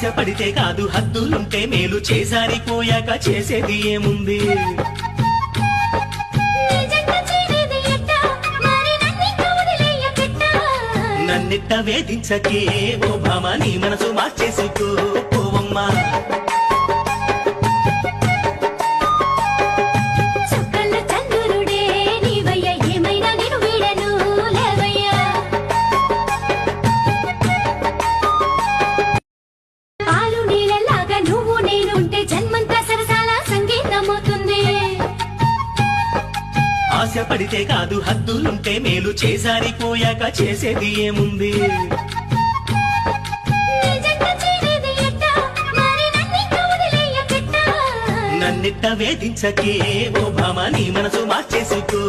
ఆశపడితే కాదు హద్దులుంటే మేలు చేసారిపోయాక చేసేది ఏముంది నన్నిట్ట వేధించకే ఓ భామ నీ మనసు మార్చేసుకో పోవమ్మా ఆశపడితే కాదు హద్దులుంటే మేలు చేసారిపోయాక చేసేది ఏముంది నన్నిట్ట వేధించకే ఓ భామ నీ మనసు మార్చేసుకో